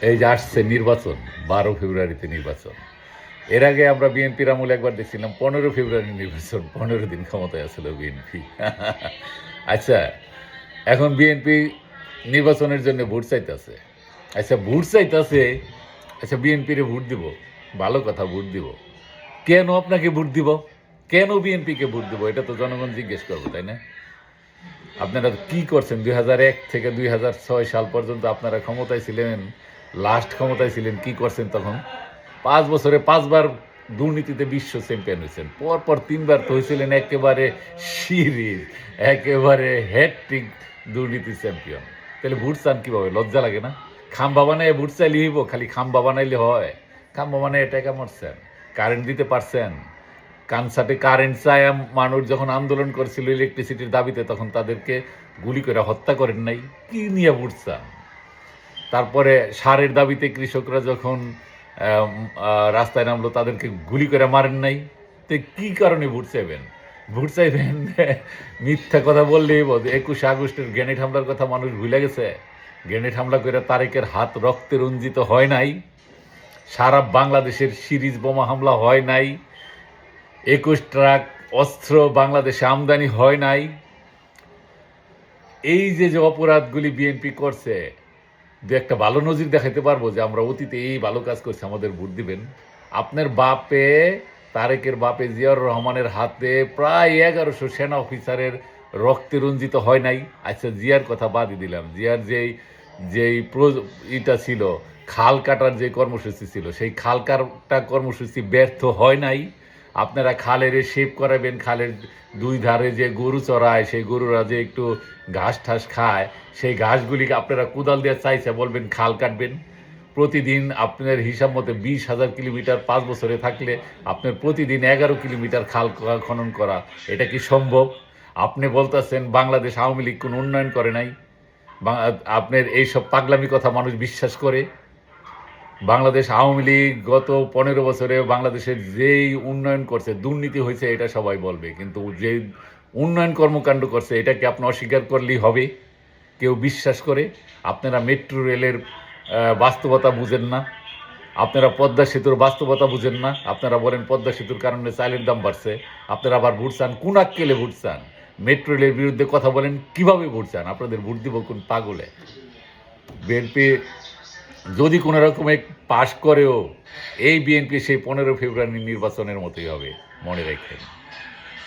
এই যে আসছে নির্বাচন, 12 ফেব্রুয়ারিতে নির্বাচন। এর আগে আমরা বিএনপির আমলে একবার দেখছিলাম 15 ফেব্রুয়ারি নির্বাচন, 15 দিন ক্ষমতায় আসছিল বিএনপি। আচ্ছা, এখন বিএনপি নির্বাচনের জন্য ভোট চাইতেছে। আচ্ছা, ভোট চাইতেছে, আচ্ছা বিএনপিরে ভোট দিব, ভালো কথা, ভোট দিব। কেন আপনাকে ভোট দিব? কেন বিএনপিকে ভোট দিব? এটা তো জনগণ জিজ্ঞেস করবো, তাই না? আপনারা কি করছেন 2001 থেকে 2006 সাল পর্যন্ত? আপনারা ক্ষমতায় ছিলেন, লাস্ট ক্ষমতায় ছিলেন, কি করছেন তখন? 5 বছরে 5 বার দুর্নীতিতে বিশ্ব চ্যাম্পিয়ন হয়েছেন, পরপর 3 বার তো হয়েছিলেন একেবারে সিরিজ, একেবারে হ্যাট্রিক দুর্নীতি চ্যাম্পিয়ন। তাহলে ভোট চান কীভাবে? লজ্জা লাগে না? খাম্বা বানায় ভোট চাইলে হইব? খালি খাম্বা বানাইলে হয়? খাম্বা বানায় টাকা মারছেন, কারেন্ট দিতে পারছেন? কানসাটে কারেন্ট চায় মানুষ যখন আন্দোলন করছিল ইলেকট্রিসিটির দাবিতে, তখন তাদেরকে গুলি করে হত্যা করেন নাই? কি নিয়ে ভোট চান? তারপরে সারের দাবিতে কৃষকরা যখন রাস্তায় নামলো, তাদেরকে গুলি করে মারেন নাই? তো কি কারণে ভোট চাইবেন? ভোট চাইবেন মিথ্যা কথা বললেই বোধ। 21 আগস্টের গ্রেনেড হামলার কথা মানুষ ভুলে গেছে? গ্রেনেড হামলা করে তারেকের হাত রক্তে রঞ্জিত হয় নাই? সারা বাংলাদেশের সিরিজ বোমা হামলা হয় নাই? 21 ট্রাক অস্ত্র বাংলাদেশে আমদানি হয় নাই? এই যে যে অপরাধগুলি বিএনপি করছে, দু একটা ভালো নজির দেখাতে পারবো যে আমরা অতীতে এই ভালো কাজ করছি, আমাদের ভোট দিবেন। আপনার বাপে, তারেকের বাপে জিয়াউর রহমানের হাতে প্রায় 1100 সেনা অফিসারের রক্তে রঞ্জিত হয় নাই? আচ্ছা, জিয়ার কথা বাদই দিলাম। জিয়ার যেই ইটা ছিল, খাল কাটার যে কর্মসূচি ছিল, সেই খাল কাটা কর্মসূচি ব্যর্থ হয় নাই? আপনারা খালের শেপ করাবেন, খালের দুই ধারে যে গরু চড়ায়, সেই গরুরা যে একটু ঘাস ঠাস খায়, সেই ঘাসগুলিকে আপনারা কোদাল দিয়ে চাইছে বলবেন খাল কাটবেন। প্রতিদিন আপনার হিসাব মতো 20,000 কিলোমিটার 5 বছরে থাকলে আপনার প্রতিদিন 11 কিলোমিটার খাল খনন করা, এটা কি সম্ভব? আপনি বলতেছেন বাংলাদেশ আওয়ামী লীগ কোনো উন্নয়ন করে নাই। আপনার এইসব পাগলামি কথা মানুষ বিশ্বাস করে? বাংলাদেশ আওয়ামী লীগ গত 15 বছরে বাংলাদেশের যেই উন্নয়ন করছে, দুর্নীতি হয়েছে এটা সবাই বলবে, কিন্তু যে উন্নয়ন কর্মকাণ্ড করছে এটাকে আপনি অস্বীকার করলেই হবে? কেউ বিশ্বাস করে? আপনারা মেট্রো রেলের বাস্তবতা বুঝেন না? আপনারা পদ্মা সেতুর বাস্তবতা বুঝেন না? আপনারা বলেন পদ্মা সেতুর কারণে চালের দাম বাড়ছে। আপনারা আবার ভোট চান কোন আক্কেলে ভোট চান? মেট্রো রেলের বিরুদ্ধে কথা বলেন, কিভাবে ভোট চান? আপনাদের ভোট দিব কোন পাগলে? বিএনপি যদি কোনো রকমে পাশ করেও, এই বিএনপি সেই 15 ফেব্রুয়ারি নির্বাচনের মতোই হবে, মনে রাখেন।